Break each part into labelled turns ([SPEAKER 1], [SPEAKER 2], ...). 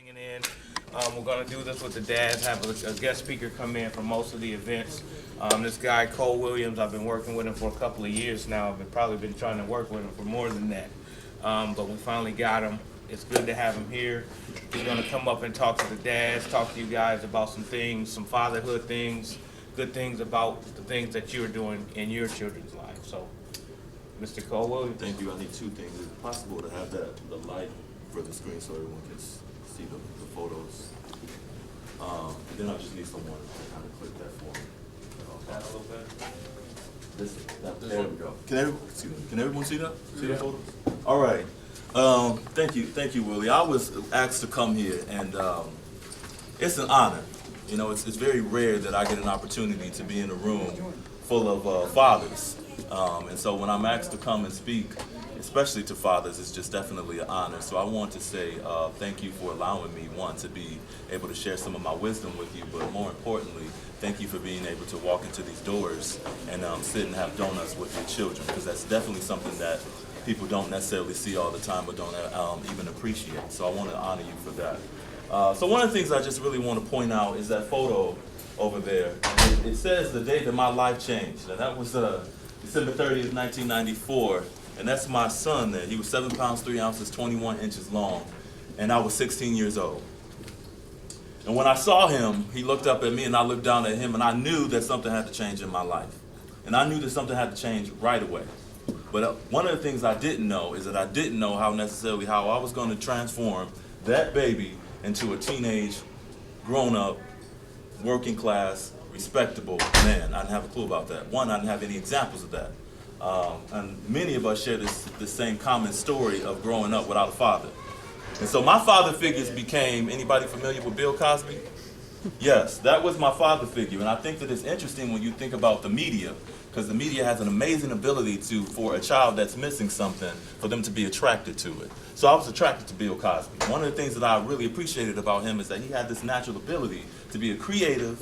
[SPEAKER 1] bringing in. We're going to do this with the dads, have a guest speaker come in for most of the events. This guy, Cole Williams, I've been working with him for a couple of years now. I've probably been trying to work with him for more than that. But we finally got him. It's good to have him here. He's going to come up and talk to the dads, talk to you guys about some things, some fatherhood things, good things about the things that you're doing in your children's lives. So, Mr. Cole Williams.
[SPEAKER 2] Thank you. I need two things. Is it possible to have the light for the screen so everyone can see the photos? And then I just need someone to kind of click that for me.
[SPEAKER 1] That a little bit.
[SPEAKER 2] There we go. Can everyone see that? See the photos? All right. Thank you, Willie. I was asked to come here, and it's an honor. You know, it's very rare that I get an opportunity to be in a room full of fathers. And so when I'm asked to come and speak, especially to fathers, it's just definitely an honor. So I want to say thank you for allowing me, one, to be able to share some of my wisdom with you, but more importantly, thank you for being able to walk into these doors and sit and have donuts with your children, because that's definitely something that people don't necessarily see all the time, but don't even appreciate. So I want to honor you for that. So one of the things I just really want to point out is that photo over there. It says the day that my life changed, and that was December 30th, 1994, and that's my son there. He was 7 pounds, 3 ounces, 21 inches long, and I was 16 years old. And when I saw him, he looked up at me and I looked down at him, and I knew that something had to change in my life. And I knew that something had to change right away. But one of the things I didn't know is that I didn't know how I was going to transform that baby into a teenage, grown-up, working class, respectable man. I didn't have a clue about that. One, I didn't have any examples of that. And many of us share the same common story of growing up without a father. And so my father figures became, anybody familiar with Bill Cosby? Yes, that was my father figure. And I think that it's interesting when you think about the media, because the media has an amazing ability for a child that's missing something, for them to be attracted to it. So I was attracted to Bill Cosby. One of the things that I really appreciated about him is that he had this natural ability to be a creative,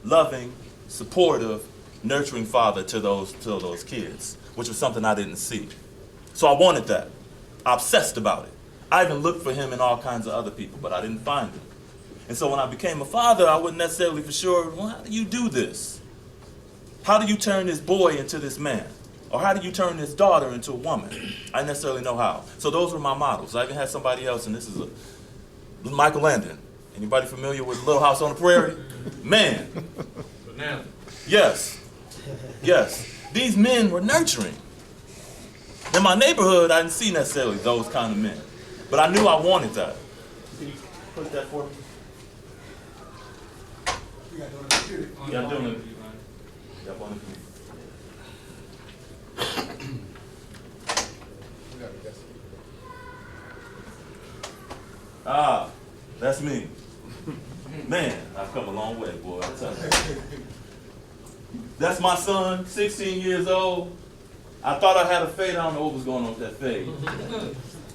[SPEAKER 2] loving, supportive, nurturing father to those kids, which was something I didn't see. So I wanted that. I obsessed about it. I even looked for him in all kinds of other people, but I didn't find him. And so when I became a father, I wasn't necessarily for sure, well, how do you do this? How do you turn this boy into this man? Or how do you turn this daughter into a woman? I didn't necessarily know how. So those were my models. I even had somebody else, and this is Michael Landon. Anybody familiar with Little House on the Prairie? Man. Yes. Yes. These men were nurturing. In my neighborhood, I didn't see necessarily those kind of men. But I knew I wanted that. Can you put that for me? Yeah, I'm doing it. Yeah, I'm on it. That's me. Man, I've come a long way, boy. I tell you. That's my son, 16 years old. I thought I had a fade. I don't know what was going on with that fade.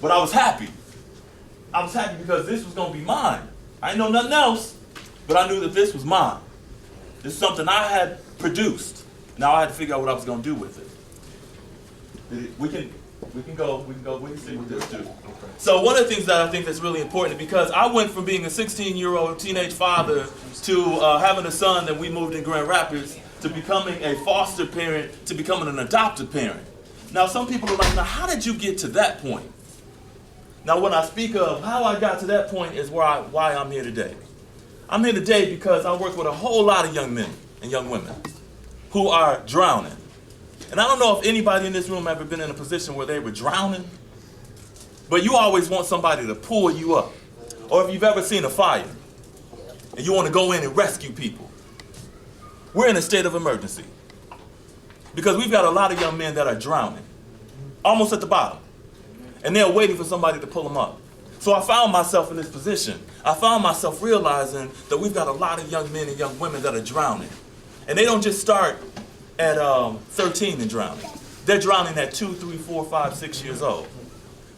[SPEAKER 2] But I was happy. I was happy because this was going to be mine. I didn't know nothing else, but I knew that this was mine. This is something I had produced. Now I had to figure out what I was going to do with it. We can see with this too. So one of the things that I think that's really important, because I went from being a 16-year-old teenage father to having a son, that we moved in Grand Rapids, to becoming a foster parent, to becoming an adoptive parent. Now some people are like, now how did you get to that point? Now when I speak of how I got to that point is why I'm here today. I'm here today because I work with a whole lot of young men and young women who are drowning. And I don't know if anybody in this room ever been in a position where they were drowning, but you always want somebody to pull you up. Or if you've ever seen a fire and you want to go in and rescue people. We're in a state of emergency because we've got a lot of young men that are drowning, almost at the bottom, and they're waiting for somebody to pull them up. So I found myself in this position. I found myself realizing that we've got a lot of young men and young women that are drowning. And they don't just start at 13 and drowning. They're drowning at 2, 3, 4, 5, 6 years old.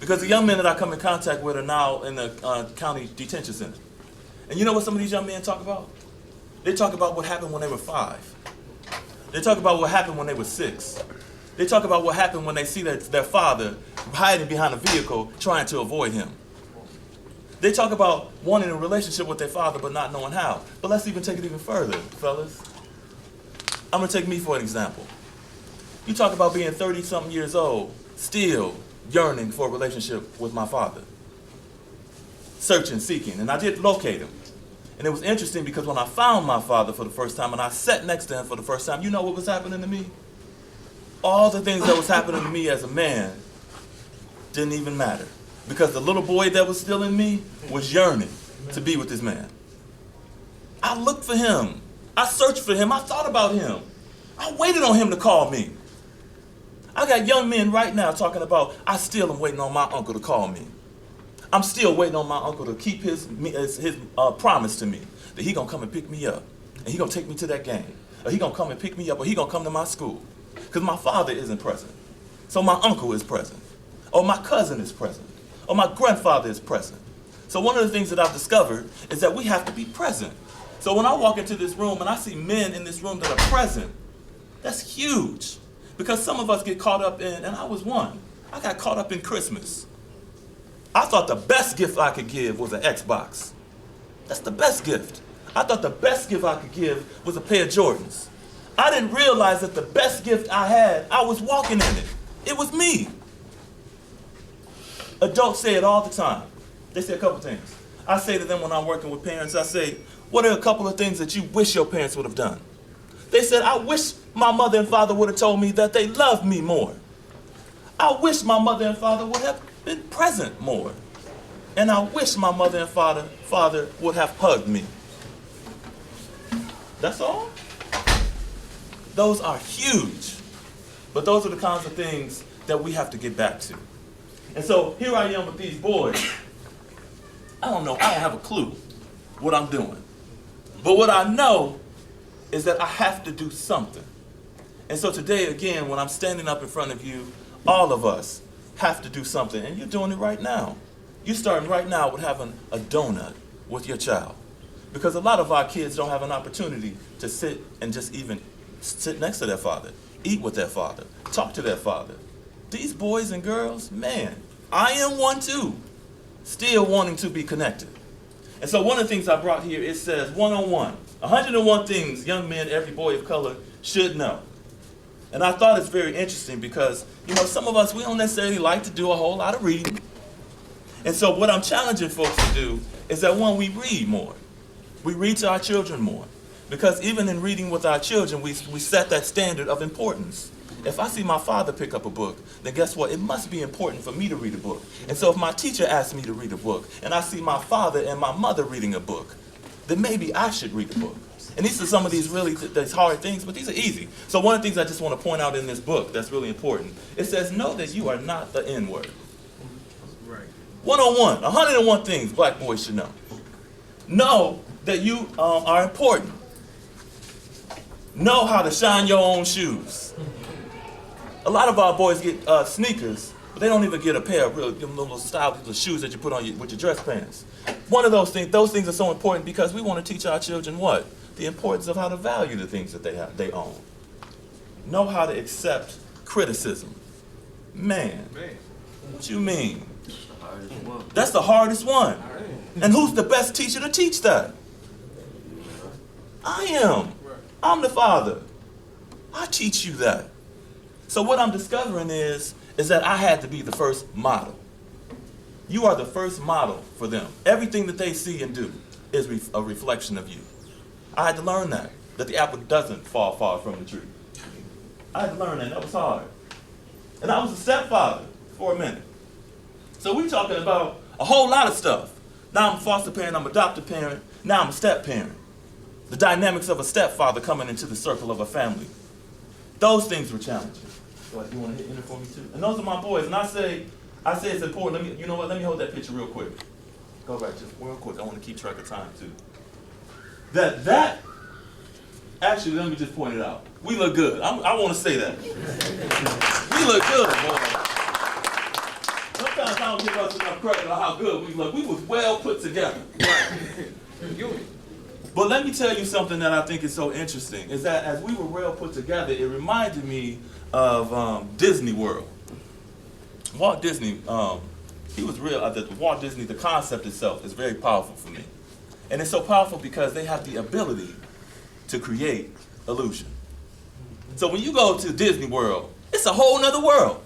[SPEAKER 2] Because the young men that I come in contact with are now in the county detention center. And you know what some of these young men talk about? They talk about what happened when they were 5. They talk about what happened when they were 6. They talk about what happened when they see their father hiding behind a vehicle trying to avoid him. They talk about wanting a relationship with their father but not knowing how. But let's even take it even further, fellas. I'm going to take me for an example. You talk about being 30-something years old, still yearning for a relationship with my father. Searching, seeking, and I did locate him. And it was interesting because when I found my father for the first time and I sat next to him for the first time, you know what was happening to me? All the things that was happening to me as a man didn't even matter. Because the little boy that was still in me was yearning to be with this man. I looked for him. I searched for him. I thought about him. I waited on him to call me. I got young men right now talking about, I still am waiting on my uncle to call me. I'm still waiting on my uncle to keep his promise to me that he gonna come and pick me up, and he gonna take me to that game, or he gonna come and pick me up, or he gonna come to my school. Because my father isn't present. So my uncle is present, or my cousin is present, or my grandfather is present. So one of the things that I've discovered is that we have to be present. So when I walk into this room and I see men in this room that are present, that's huge. Because some of us get caught up in, and I was one, I got caught up in Christmas. I thought the best gift I could give was an Xbox. That's the best gift. I thought the best gift I could give was a pair of Jordans. I didn't realize that the best gift I had, I was walking in it. It was me. Adults say it all the time. They say a couple things. I say to them when I'm working with parents, I say, what are a couple of things that you wish your parents would have done? They said, I wish my mother and father would have told me that they loved me more. I wish my mother and father would have been present more. And I wish my mother and father would have hugged me. That's all? Those are huge. But those are the kinds of things that we have to get back to. And so here I am with these boys. I don't have a clue what I'm doing. But what I know is that I have to do something. And so today, again, when I'm standing up in front of you, all of us have to do something. And you're doing it right now. You're starting right now with having a donut with your child. Because a lot of our kids don't have an opportunity to sit and just even sit next to their father, eat with their father, talk to their father. These boys and girls, man, I am one too, still wanting to be connected. And so one of the things I brought here, it says 101, 101 things young men, every boy of color should know. And I thought it's very interesting because, some of us, we don't necessarily like to do a whole lot of reading. And so what I'm challenging folks to do is that, one, we read more. We read to our children more. Because even in reading with our children, we set that standard of importance. If I see my father pick up a book, then guess what? It must be important for me to read a book. And so if my teacher asks me to read a book, and I see my father and my mother reading a book, then maybe I should read a book. And these are some of these really these hard things, but these are easy. So one of the things I just want to point out in this book that's really important, it says, know that you are not the N-word. Right. 101, 101 things black boys should know. Know that you are important. Know how to shine your own shoes. A lot of our boys get sneakers, but they don't even get a pair of little stylish shoes that you put on with your dress pants. One of those things are so important because we want to teach our children what? The importance of how to value the things that they own. Know how to accept criticism. Man, what you mean? That's the hardest one. And who's the best teacher to teach that? I am. I'm the father. I teach you that. So what I'm discovering is that I had to be the first model. You are the first model for them. Everything that they see and do is a reflection of you. I had to learn that the apple doesn't fall far from the tree. I had to learn that. That was hard. And I was a stepfather for a minute. So we're talking about a whole lot of stuff. Now I'm a foster parent, I'm an adoptive parent, now I'm a step parent. The dynamics of a stepfather coming into the circle of a family. Those things were challenging. So you want to hit enter for me too? And those are my boys. And I say it's important. You know what? Let me hold that picture real quick. Go back just real quick. I want to keep track of time too. Actually, let me just point it out. We look good. I want to say that. We look good, boy. Sometimes I don't give us enough credit on how good we look. We was well put together. But let me tell you something that I think is so interesting, is that as we were well put together, it reminded me of Disney World. Walt Disney he was real, that Walt Disney, the concept itself is very powerful for me. And it's so powerful because they have the ability to create illusion. So when you go to Disney World, it's a whole nother world.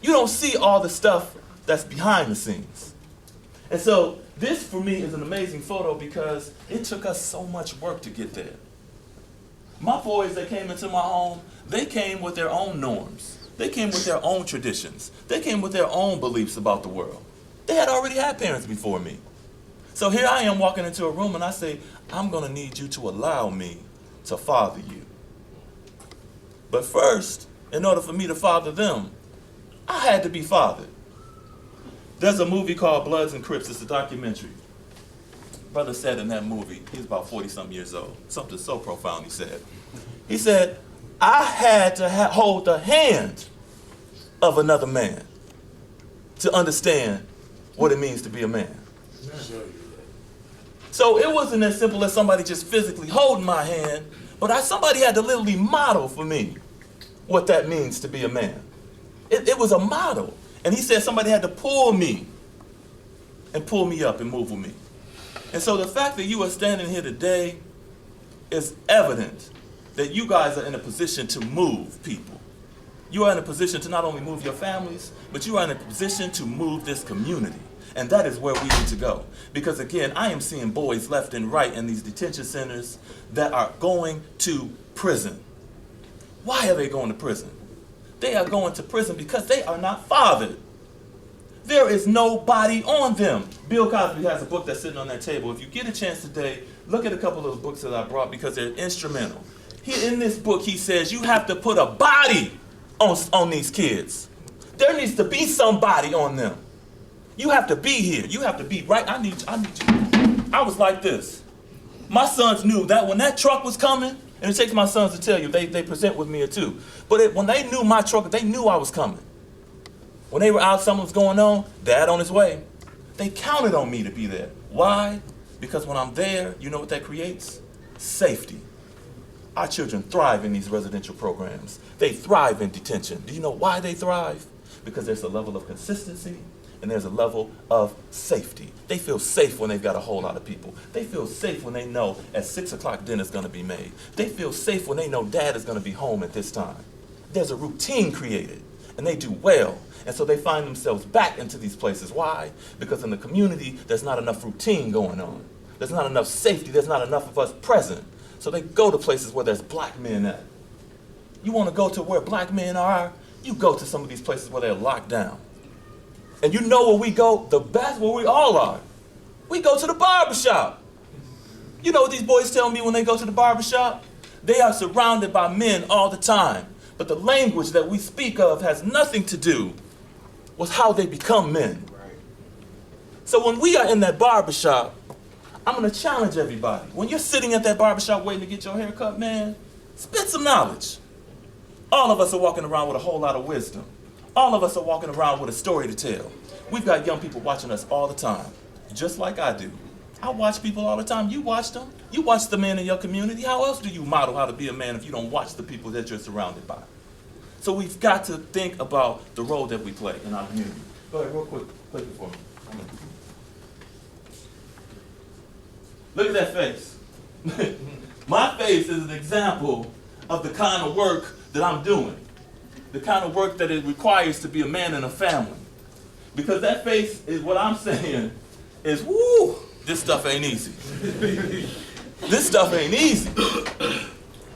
[SPEAKER 2] You don't see all the stuff that's behind the scenes. And so this for me is an amazing photo because it took us so much work to get there. My boys that came into my home, they came with their own norms. They came with their own traditions. They came with their own beliefs about the world. They had already had parents before me. So here I am walking into a room and I say, I'm going to need you to allow me to father you. But first, in order for me to father them, I had to be fathered. There's a movie called Bloods and Crips. It's a documentary. Brother said in that movie, he's about 40-something years old, something so profound he said. He said, I had to hold the hand of another man to understand what it means to be a man. So it wasn't as simple as somebody just physically holding my hand, but somebody had to literally model for me what that means to be a man. It was a model. And he said somebody had to pull me and pull me up and move with me. And so the fact that you are standing here today is evident that you guys are in a position to move people. You are in a position to not only move your families, but you are in a position to move this community. And that is where we need to go. Because again, I am seeing boys left and right in these detention centers that are going to prison. Why are they going to prison? They are going to prison because they are not fathered. There is nobody on them. Bill Cosby has a book that's sitting on that table. If you get a chance today, look at a couple of those books that I brought because they're instrumental. In this book, he says you have to put a body on these kids. There needs to be somebody on them. You have to be here. You have to be right. I need you. I was like this. My sons knew that when that truck was coming, and it takes my sons to tell you, they present with me too. But when they knew my truck, they knew I was coming. When they were out, something was going on, Dad on his way. They counted on me to be there. Why? Because when I'm there, you know what that creates? Safety. Our children thrive in these residential programs. They thrive in detention. Do you know why they thrive? Because there's a level of consistency and there's a level of safety. They feel safe when they've got a whole lot of people. They feel safe when they know at 6 o'clock dinner's gonna be made. They feel safe when they know Dad is gonna be home at this time. There's a routine created and they do well. And so they find themselves back into these places. Why? Because in the community, there's not enough routine going on. There's not enough safety. There's not enough of us present. So they go to places where there's black men at. You want to go to where black men are? You go to some of these places where they're locked down. And you know where we go? The best, where we all are. We go to the barbershop. You know what these boys tell me when they go to the barbershop? They are surrounded by men all the time. But the language that we speak of has nothing to do with how they become men. So when we are in that barbershop, I'm going to challenge everybody. When you're sitting at that barbershop waiting to get your hair cut, man, spit some knowledge. All of us are walking around with a whole lot of wisdom. All of us are walking around with a story to tell. We've got young people watching us all the time, just like I do. I watch people all the time. You watch them. You watch the men in your community. How else do you model how to be a man if you don't watch the people that you're surrounded by? So we've got to think about the role that we play in our community. Go ahead, real quick. Play it for me. Look at that face. My face is an example of the kind of work that I'm doing. The kind of work that it requires to be a man in a family. Because that face is what I'm saying is, woo, this stuff ain't easy. This stuff ain't easy.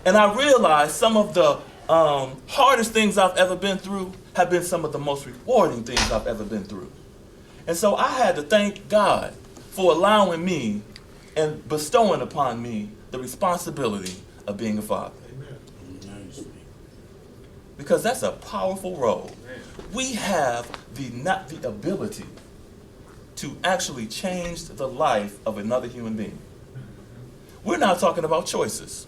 [SPEAKER 2] And I realize some of the hardest things I've ever been through have been some of the most rewarding things I've ever been through. And so I had to thank God for allowing me and bestowing upon me the responsibility of being a father. Because that's a powerful role. We have the ability to actually change the life of another human being. We're not talking about choices.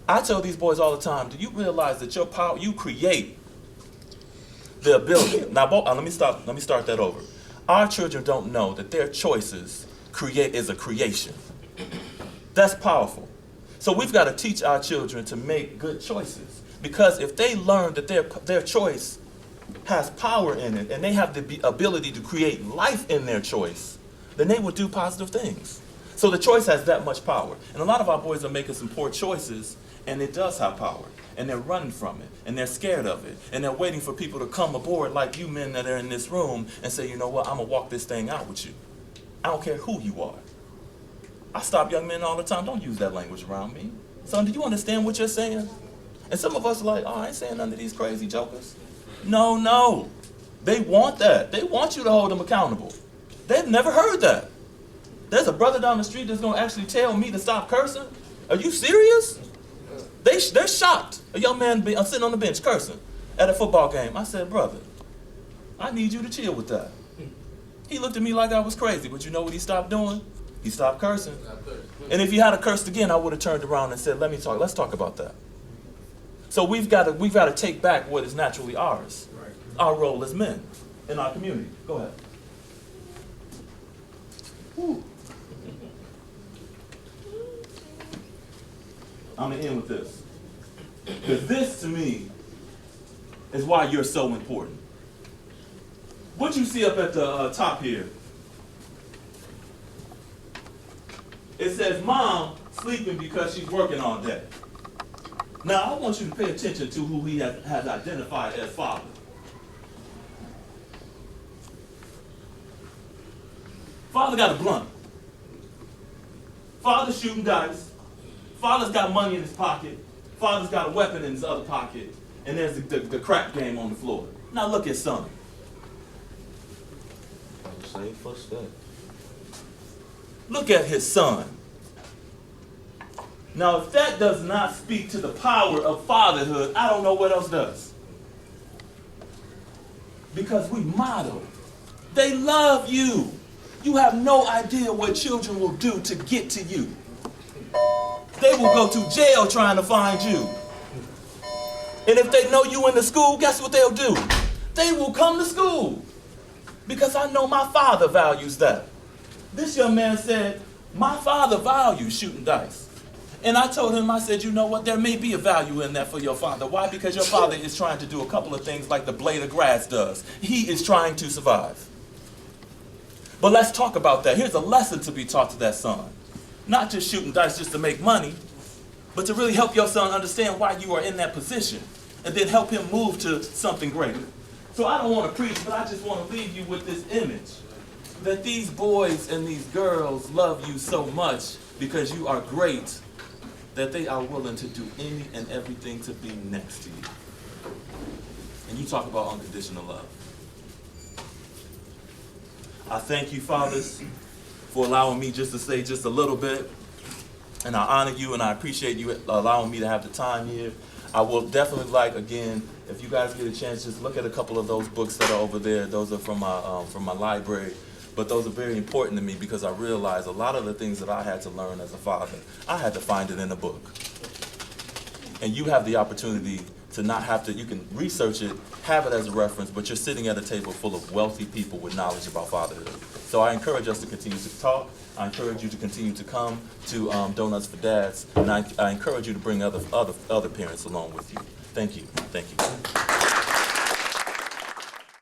[SPEAKER 2] I tell these boys all the time, do you realize that your power, you create the ability. Now, let me start that over. Our children don't know that their choices is a creation. That's powerful. So we've got to teach our children to make good choices. Because if they learn that their choice has power in it and they have the ability to create life in their choice, then they will do positive things. So the choice has that much power. And a lot of our boys are making some poor choices, and it does have power. And they're running from it, and they're scared of it, and they're waiting for people to come aboard like you men that are in this room and say, you know what, I'm going to walk this thing out with you. I don't care who you are. I stop young men all the time, don't use that language around me. Son, do you understand what you're saying? And some of us are like, oh, I ain't saying none of these crazy jokers. No. They want that. They want you to hold them accountable. They've never heard that. There's a brother down the street that's going to actually tell me to stop cursing. Are you serious? They're shocked. A young man I'm sitting on the bench cursing at a football game. I said, brother, I need you to chill with that. He looked at me like I was crazy, but you know what he stopped doing? He stopped cursing. And if he had cursed again, I would have turned around and said, let's talk about that. So we've got to take back what is naturally ours. Our role as men in our community. Go ahead. Whew. I'm going to end with this. Because this, to me, is why you're so important. What you see up at the top here, it says, Mom sleeping because she's working all day. Now, I want you to pay attention to who he has identified as father. Father got a blunt. Father's shooting dice. Father's got money in his pocket. Father's got a weapon in his other pocket. And there's the crack game on the floor. Now look at son.
[SPEAKER 1] Same footstep.
[SPEAKER 2] Look at his son. Now if that does not speak to the power of fatherhood, I don't know what else does. Because we model. They love you. You have no idea what children will do to get to you. They will go to jail trying to find you. And if they know you in the school, guess what they'll do? They will come to school. Because I know my father values that. This young man said, my father values shooting dice. And I told him, I said, you know what, there may be a value in that for your father. Why? Because your father is trying to do a couple of things like the blade of grass does. He is trying to survive. But let's talk about that. Here's a lesson to be taught to that son. Not just shooting dice just to make money, but to really help your son understand why you are in that position, and then help him move to something greater. So I don't want to preach, but I just want to leave you with this image, that these boys and these girls love you so much because you are great, that they are willing to do any and everything to be next to you. And you talk about unconditional love. I thank you, fathers, for allowing me just to say just a little bit. And I honor you and I appreciate you allowing me to have the time here. I will definitely like, again, if you guys get a chance, just look at a couple of those books that are over there. Those are from my library. But those are very important to me because I realize a lot of the things that I had to learn as a father, I had to find it in a book. And you have the opportunity to not have to, you can research it, have it as a reference, but you're sitting at a table full of wealthy people with knowledge about fatherhood. So I encourage us to continue to talk. I encourage you to continue to come to Donuts for Dads, and I encourage you to bring other parents along with you. Thank you. Thank you.